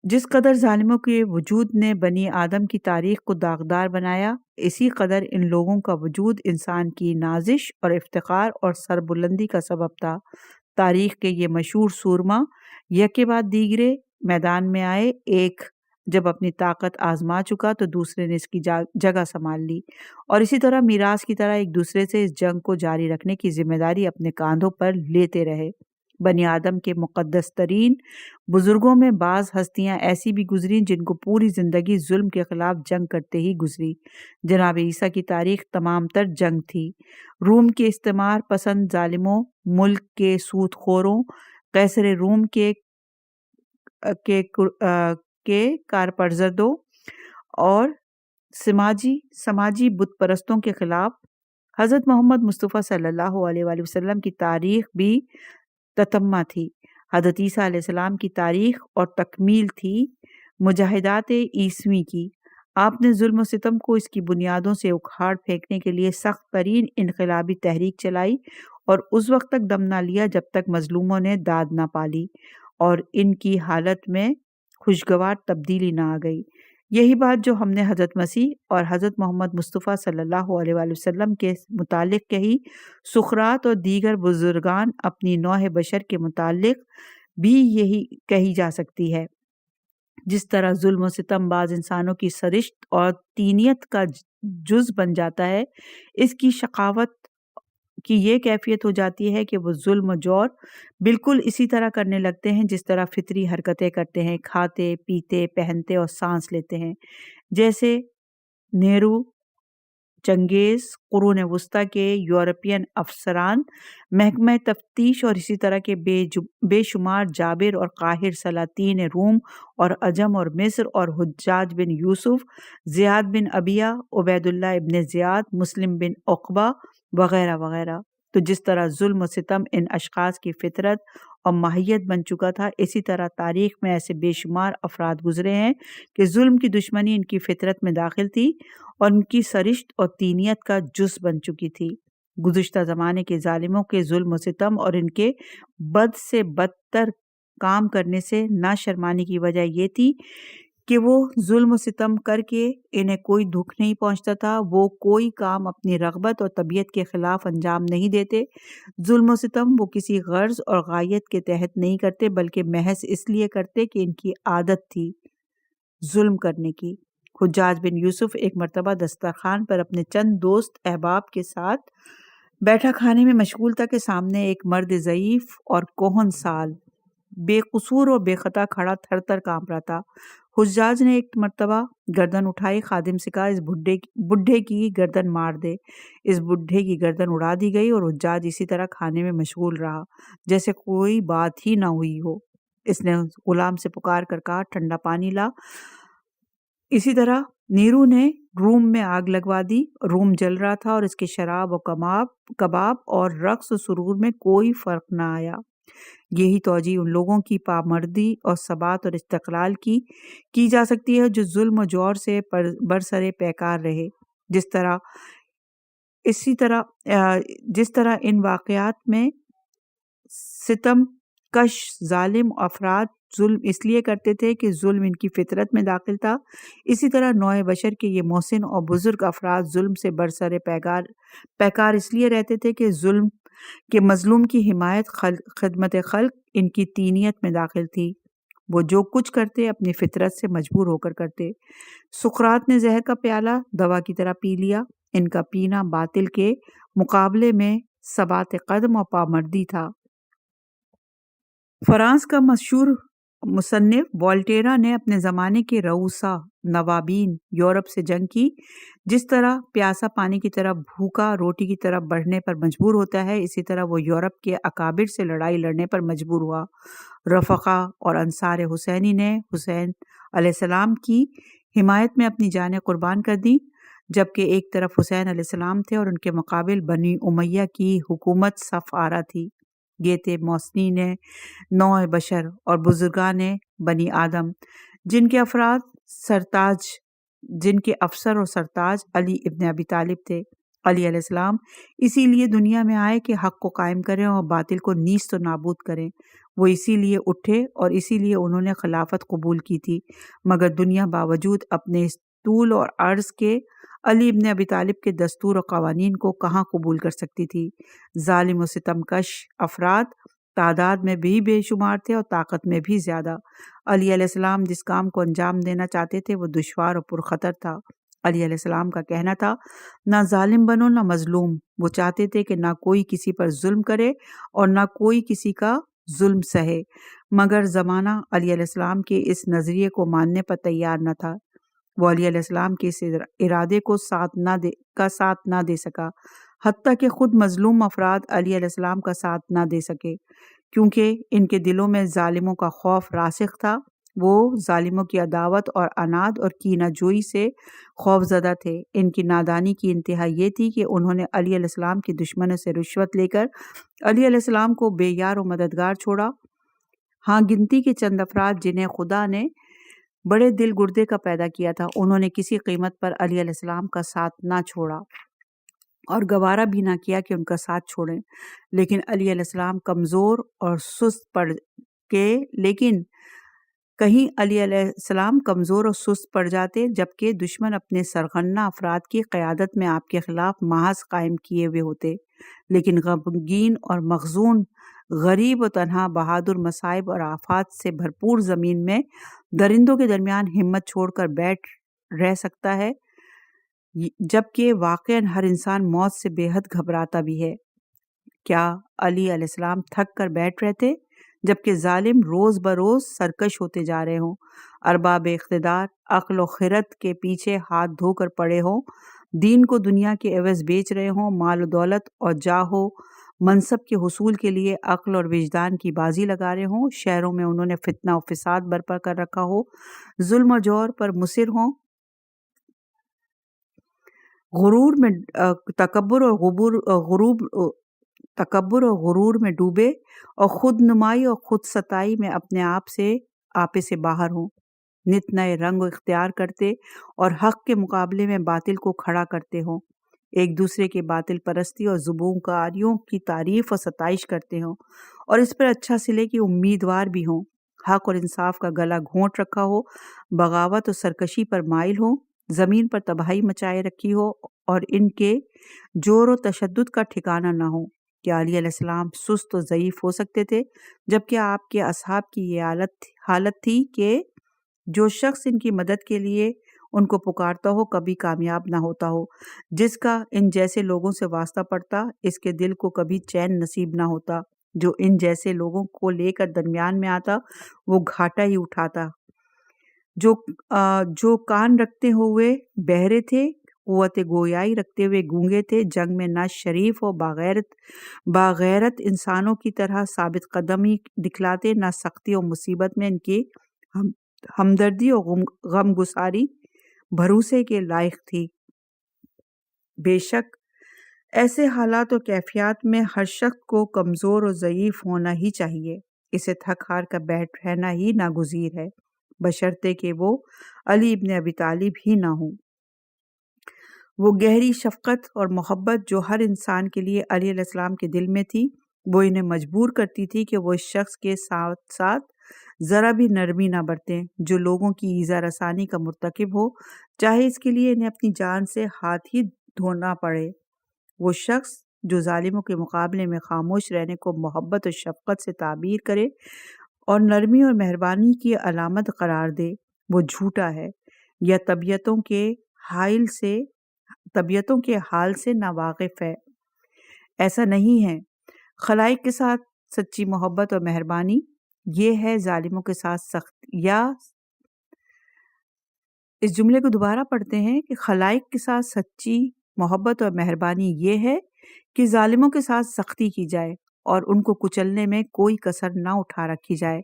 جس قدر ظالموں کے وجود نے بنی آدم کی تاریخ کو داغدار بنایا، اسی قدر ان لوگوں کا وجود انسان کی نازش اور افتخار اور سربلندی کا سبب تھا۔ تاریخ کے یہ مشہور سورما یکے بعد دیگرے میدان میں آئے، ایک جب اپنی طاقت آزما چکا تو دوسرے نے اس کی جگہ سنبھال لی، اور اسی طرح میراث کی طرح ایک دوسرے سے اس جنگ کو جاری رکھنے کی ذمہ داری اپنے کاندھوں پر لیتے رہے۔ بنی آدم کے مقدس ترین بزرگوں میں بعض ہستیاں ایسی بھی گزری جن کو پوری زندگی ظلم کے خلاف جنگ کرتے ہی گزری۔ جناب عیسیٰ کی تاریخ تمام تر جنگ تھی۔ روم کے استعمار پسند ظالموں، ملک کے سود خوروں، قیصر روم کے کارپرزدوں اور سماجی بت پرستوں کے خلاف حضرت محمد مصطفیٰ صلی اللہ علیہ وآلہ وسلم کی تاریخ بھی تتمہ تھی۔ حضرت عیسیٰ علیہ السلام کی تاریخ اور تکمیل تھی مجاہدات عیسوی کی۔ آپ نے ظلم و ستم کو اس کی بنیادوں سے اکھاڑ پھینکنے کے لیے سخت ترین انقلابی تحریک چلائی اور اس وقت تک دم نہ لیا جب تک مظلوموں نے داد نہ پالی اور ان کی حالت میں خوشگوار تبدیلی نہ آ گئی۔ یہی بات جو ہم نے حضرت مسیح اور حضرت محمد مصطفیٰ صلی اللہ علیہ وآلہ وسلم کے متعلق کہی، سقراط اور دیگر بزرگان اپنی نوع بشر کے متعلق بھی یہی کہی جا سکتی ہے۔ جس طرح ظلم و ستم بعض انسانوں کی سرشت اور طینیت کا جز بن جاتا ہے، اس کی شقاوت کی یہ کیفیت ہو جاتی ہے کہ وہ ظلم و جور بالکل اسی طرح کرنے لگتے ہیں جس طرح فطری حرکتیں کرتے ہیں، کھاتے، پیتے، پہنتے اور سانس لیتے ہیں۔ جیسے نیرو، چنگیز، قرون وسطیٰ کے یورپین افسران، محکمہ تفتیش اور اسی طرح کے بے شمار جابر اور قاہر سلاطین روم اور عجم اور مصر اور حجاج بن یوسف، زیاد بن ابیہ، عبید اللہ ابن زیاد، مسلم بن عقبہ وغیرہ وغیرہ۔ تو جس طرح ظلم و ستم ان اشخاص کی فطرت اور ماہیت بن چکا تھا، اسی طرح تاریخ میں ایسے بے شمار افراد گزرے ہیں کہ ظلم کی دشمنی ان کی فطرت میں داخل تھی اور ان کی سرشت اور طینیت کا جز بن چکی تھی۔ گزشتہ زمانے کے ظالموں کے ظلم و ستم اور ان کے بد سے بدتر کام کرنے سے نہ شرمانے کی وجہ یہ تھی کہ وہ ظلم و ستم کر کے انہیں کوئی دکھ نہیں پہنچتا تھا، وہ کوئی کام اپنی رغبت اور طبیعت کے خلاف انجام نہیں دیتے۔ ظلم و ستم وہ کسی غرض اور غایت کے تحت نہیں کرتے، بلکہ محض اس لیے کرتے کہ ان کی عادت تھی ظلم کرنے کی۔ حجاج بن یوسف ایک مرتبہ دسترخوان پر اپنے چند دوست احباب کے ساتھ بیٹھا کھانے میں مشغول تھا کہ سامنے ایک مرد ضعیف اور کہن سال بے قصور اور بے خطا کھڑا تھر تھر کانپ رہا تھا۔ حجاج نے ایک مرتبہ گردن اٹھائی، خادم سے کہا اس بڈھے کی گردن مار دے۔ اس بڈھے کی گردن اڑا دی گئی اور حجاج اسی طرح کھانے میں مشغول رہا جیسے کوئی بات ہی نہ ہوئی ہو۔ اس نے غلام سے پکار کر کہا ٹھنڈا پانی لا۔ اسی طرح نیرو نے روم میں آگ لگوا دی۔ روم جل رہا تھا اور اس کے شراب و کباب اور رقص و سرور میں کوئی فرق نہ آیا۔ یہی توجیہ ان لوگوں کی پامردی اور ثبات اور استقلال کی جا سکتی ہے جو ظلم و جور سے برسر پیکار رہے۔ جس طرح ان واقعات میں ستم کش ظالم افراد ظلم اس لیے کرتے تھے کہ ظلم ان کی فطرت میں داخل تھا، اسی طرح نوع بشر کے یہ محسن اور بزرگ افراد ظلم سے برسر پیکار اس لیے رہتے تھے کہ مظلوم کی حمایت خدمت خلق ان کی طینیت میں داخل تھی۔ وہ جو کچھ کرتے اپنی فطرت سے مجبور ہو کر کرتے۔ سقراط نے زہر کا پیالہ دوا کی طرح پی لیا۔ ان کا پینا باطل کے مقابلے میں ثبات قدم اور پامردی تھا۔ فرانس کا مشہور مصنف والٹیرا نے اپنے زمانے کے رؤسا نوابین یورپ سے جنگ کی۔ جس طرح پیاسا پانی کی طرف بھوکا روٹی کی طرف بڑھنے پر مجبور ہوتا ہے، اسی طرح وہ یورپ کے اکابر سے لڑائی لڑنے پر مجبور ہوا۔ رفقا اور انصار حسینی نے حسین علیہ السلام کی حمایت میں اپنی جانیں قربان کر دیں، جبکہ ایک طرف حسین علیہ السلام تھے اور ان کے مقابل بنی امیہ کی حکومت صف آرا تھی۔ یہ تھے محسنین نوع بشر اور بزرگان بنی آدم جن کے افسر اور سرتاج علی ابن ابی طالب تھے۔ علی علیہ السلام اسی لیے دنیا میں آئے کہ حق کو قائم کریں اور باطل کو نیست و نابود کریں۔ وہ اسی لیے اٹھے اور اسی لیے انہوں نے خلافت قبول کی تھی، مگر دنیا باوجود اپنے اس طول اور عرض کے علی ابن ابی طالب کے دستور و قوانین کو کہاں قبول کر سکتی تھی۔ ظالم و ستم کش افراد تعداد میں بھی بے شمار تھے اور طاقت میں بھی زیادہ۔ علی علیہ السلام جس کام کو انجام دینا چاہتے تھے وہ دشوار اور پرخطر تھا۔ علی علیہ السلام کا کہنا تھا نہ ظالم بنو نہ مظلوم۔ وہ چاہتے تھے کہ نہ کوئی کسی پر ظلم کرے اور نہ کوئی کسی کا ظلم سہے، مگر زمانہ علی علیہ السلام کے اس نظریے کو ماننے پر تیار نہ تھا۔ وہ علی علیہ السلام کے اس ارادے کو ساتھ نہ دے سکا، حتیٰ کہ خود مظلوم افراد علی علیہ السلام کا ساتھ نہ دے سکے، کیونکہ ان کے دلوں میں ظالموں کا خوف راسخ تھا۔ وہ ظالموں کی عداوت اور عناد اور کینہ جوئی سے خوف زدہ تھے۔ ان کی نادانی کی انتہا یہ تھی کہ انہوں نے علی علیہ السلام کی دشمنوں سے رشوت لے کر علی علیہ السلام کو بے یار و مددگار چھوڑا۔ ہاں گنتی کے چند افراد جنہیں خدا نے بڑے دل گردے کا پیدا کیا تھا، انہوں نے کسی قیمت پر علی علیہ السلام کا ساتھ نہ چھوڑا اور گوارا بھی نہ کیا کہ ان کا ساتھ چھوڑیں۔ لیکن علی علیہ السلام کمزور اور سست پڑ جاتے، جبکہ دشمن اپنے سرغنہ افراد کی قیادت میں آپ کے خلاف محاذ قائم کیے ہوئے ہوتے۔ لیکن غمگین اور مخزون، غریب و تنہا، بہادر مصائب اور آفات سے بھرپور زمین میں درندوں کے درمیان ہمت چھوڑ کر بیٹھ رہ سکتا ہے، جبکہ واقعاً ہر انسان موت سے بے حد گھبراتا بھی ہے۔ کیا علی علیہ السلام تھک کر بیٹھ رہے تھے جبکہ ظالم روز بروز سرکش ہوتے جا رہے ہوں، ارباب اقتدار عقل و خرد کے پیچھے ہاتھ دھو کر پڑے ہوں، دین کو دنیا کے عوض بیچ رہے ہوں، مال و دولت اور جاہ و منصب کے حصول کے لیے عقل اور وجدان کی بازی لگا رہے ہوں، شہروں میں انہوں نے فتنہ و فساد برپا کر رکھا ہو، ظلم و جور پر مصر ہوں، تکبر اور غرور میں ڈوبے اور خود نمائی اور خود ستائی میں اپنے آپے سے باہر ہوں، نت نئے رنگ اختیار کرتے اور حق کے مقابلے میں باطل کو کھڑا کرتے ہوں، ایک دوسرے کے باطل پرستی اور زبونکاریوں کی تعریف اور ستائش کرتے ہوں اور اس پر اچھا صلے کی امیدوار بھی ہوں۔ حق اور انصاف کا گلا گھونٹ رکھا ہو، بغاوت اور سرکشی پر مائل ہوں، زمین پر تباہی مچائے رکھی ہو اور ان کے جور و تشدد کا ٹھکانہ نہ ہو۔ کیا علی علیہ السلام سست و ضعیف ہو سکتے تھے؟ جبکہ آپ کے اصحاب کی یہ حالت تھی کہ جو شخص ان کی مدد کے لیے ان کو پکارتا ہو کبھی کامیاب نہ ہوتا ہو، جس کا ان جیسے لوگوں سے واسطہ پڑتا اس کے دل کو کبھی چین نصیب نہ ہوتا، جو ان جیسے لوگوں کو لے کر درمیان میں آتا وہ گھاٹا ہی اٹھاتا، جو کان رکھتے ہوئے بہرے تھے، قوت گویائی رکھتے ہوئے گونگے تھے، جنگ میں نہ شریف و باغیرت انسانوں کی طرح ثابت قدمی دکھلاتے، نہ سختی و مصیبت میں ان کی ہمدردی اور غم گساری بھروسے کے لائق تھی۔ بے شک ایسے حالات و کیفیات میں ہر شخص کو کمزور و ضعیف ہونا ہی چاہیے، اسے تھک ہار کر بیٹھ رہنا ہی ناگزیر ہے، بشرطے کہ وہ علی ابن ابی طالب ہی نہ ہوں۔ وہ گہری شفقت اور محبت جو ہر انسان کے لیے علی علیہ السلام کے دل میں تھی، وہ انہیں مجبور کرتی تھی کہ وہ اس شخص کے ساتھ ساتھ ذرا بھی نرمی نہ برتیں جو لوگوں کی ایذا رسانی کا مرتکب ہو، چاہے اس کے لیے انہیں اپنی جان سے ہاتھ ہی دھونا پڑے۔ وہ شخص جو ظالموں کے مقابلے میں خاموش رہنے کو محبت اور شفقت سے تعبیر کرے اور نرمی اور مہربانی کی علامت قرار دے، وہ جھوٹا ہے یا طبیعتوں کے حال سے ناواقف ہے۔ ایسا نہیں ہے۔ خلائق کے ساتھ سچی محبت اور مہربانی یہ ہے ظالموں کے ساتھ سخت، یا اس جملے کو دوبارہ پڑھتے ہیں کہ خلائق کے ساتھ سچی محبت اور مہربانی یہ ہے کہ ظالموں کے ساتھ سختی کی جائے اور ان کو کچلنے میں کوئی کسر نہ اٹھا رکھی جائے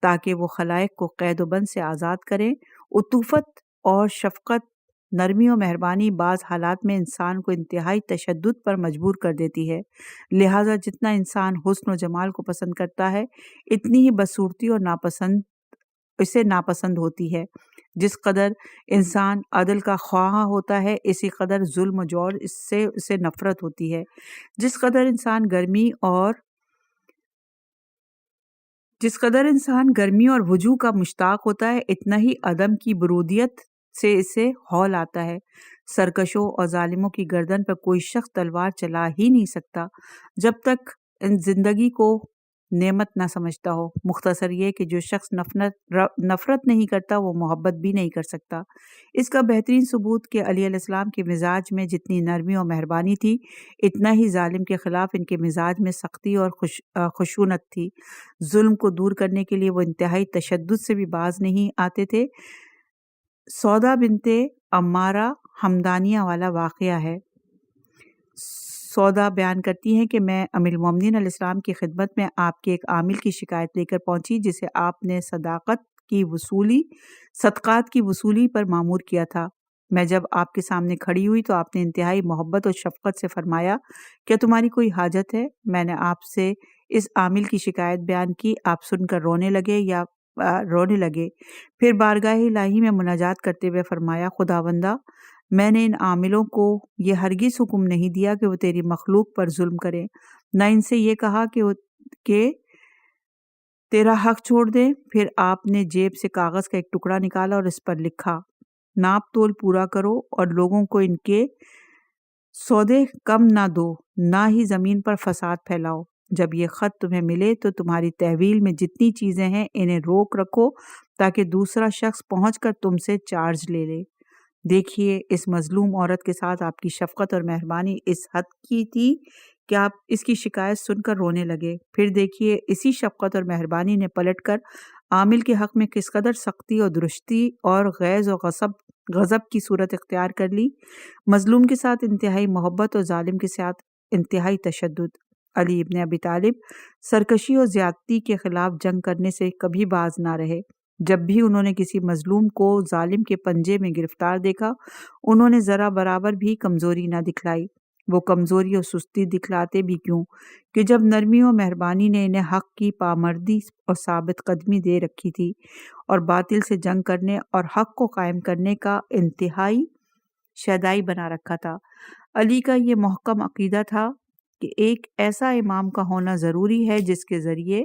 تاکہ وہ خلائق کو قید و بند سے آزاد کریں۔ عطوفت اور شفقت، نرمی و مہربانی بعض حالات میں انسان کو انتہائی تشدد پر مجبور کر دیتی ہے، لہٰذا جتنا انسان حسن و جمال کو پسند کرتا ہے اتنی ہی بدصورتی اور ناپسند ہوتی ہے۔ جس قدر انسان عدل کا خواہاں ہوتا ہے اسی قدر ظلم و جور اسے نفرت ہوتی ہے۔ جس قدر انسان گرمی اور وجوہ کا مشتاق ہوتا ہے اتنا ہی عدم کی برودیت سے اسے ہول آتا ہے۔ سرکشوں اور ظالموں کی گردن پر کوئی شخص تلوار چلا ہی نہیں سکتا جب تک زندگی کو نعمت نہ سمجھتا ہو۔ مختصر یہ کہ جو شخص نفرت نہیں کرتا وہ محبت بھی نہیں کر سکتا۔ اس کا بہترین ثبوت کہ علی علیہ السلام کے مزاج میں جتنی نرمی اور مہربانی تھی اتنا ہی ظالم کے خلاف ان کے مزاج میں سختی اور خشونت تھی۔ ظلم کو دور کرنے کے لیے وہ انتہائی تشدد سے بھی باز نہیں آتے تھے۔ سودا بنت عمارہ ہمدانیہ والا واقعہ ہے۔ سودا بیان کرتی ہیں کہ میں امیر المومنین علیہ السلام کی خدمت میں آپ کے ایک عامل کی شکایت لے کر پہنچی جسے آپ نے صدقات کی وصولی پر مامور کیا تھا۔ میں جب آپ کے سامنے کھڑی ہوئی تو آپ نے انتہائی محبت اور شفقت سے فرمایا، کیا تمہاری کوئی حاجت ہے؟ میں نے آپ سے اس عامل کی شکایت بیان کی، آپ سن کر رونے لگے، پھر بارگاہ الہی میں مناجات کرتے ہوئے فرمایا، خداوندہ، میں نے ان عاملوں کو یہ ہرگز حکم نہیں دیا کہ وہ تیری مخلوق پر ظلم کریں، نہ ان سے یہ کہا کہ تیرا حق چھوڑ دیں۔ پھر آپ نے جیب سے کاغذ کا ایک ٹکڑا نکالا اور اس پر لکھا، ناپ تول پورا کرو اور لوگوں کو ان کے سودے کم نہ دو، نہ ہی زمین پر فساد پھیلاؤ۔ جب یہ خط تمہیں ملے تو تمہاری تحویل میں جتنی چیزیں ہیں انہیں روک رکھو تاکہ دوسرا شخص پہنچ کر تم سے چارج لے لے۔ دیکھیے اس مظلوم عورت کے ساتھ آپ کی شفقت اور مہربانی اس حد کی تھی کہ آپ اس کی شکایت سن کر رونے لگے۔ پھر دیکھیے اسی شفقت اور مہربانی نے پلٹ کر عامل کے حق میں کس قدر سختی اور درستی اور غیظ و غضب کی صورت اختیار کر لی۔ مظلوم کے ساتھ انتہائی محبت اور ظالم کے ساتھ انتہائی تشدد۔ علی ابن ابی طالب سرکشی اور زیادتی کے خلاف جنگ کرنے سے کبھی باز نہ رہے۔ جب بھی انہوں نے کسی مظلوم کو ظالم کے پنجے میں گرفتار دیکھا انہوں نے ذرا برابر بھی کمزوری نہ دکھلائی۔ وہ کمزوری اور سستی دکھلاتے بھی کیوں کہ جب نرمی و مہربانی نے انہیں حق کی پامردی اور ثابت قدمی دے رکھی تھی اور باطل سے جنگ کرنے اور حق کو قائم کرنے کا انتہائی شیدائی بنا رکھا تھا۔ علی کا یہ محکم عقیدہ تھا کہ ایک ایسا امام کا ہونا ضروری ہے جس کے ذریعے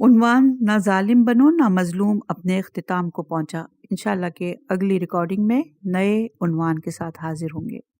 عنوان نہ ظالم بنو نہ مظلوم اپنے اختتام کو پہنچا۔ انشاءاللہ کہ اگلی ریکارڈنگ میں نئے عنوان کے ساتھ حاضر ہوں گے۔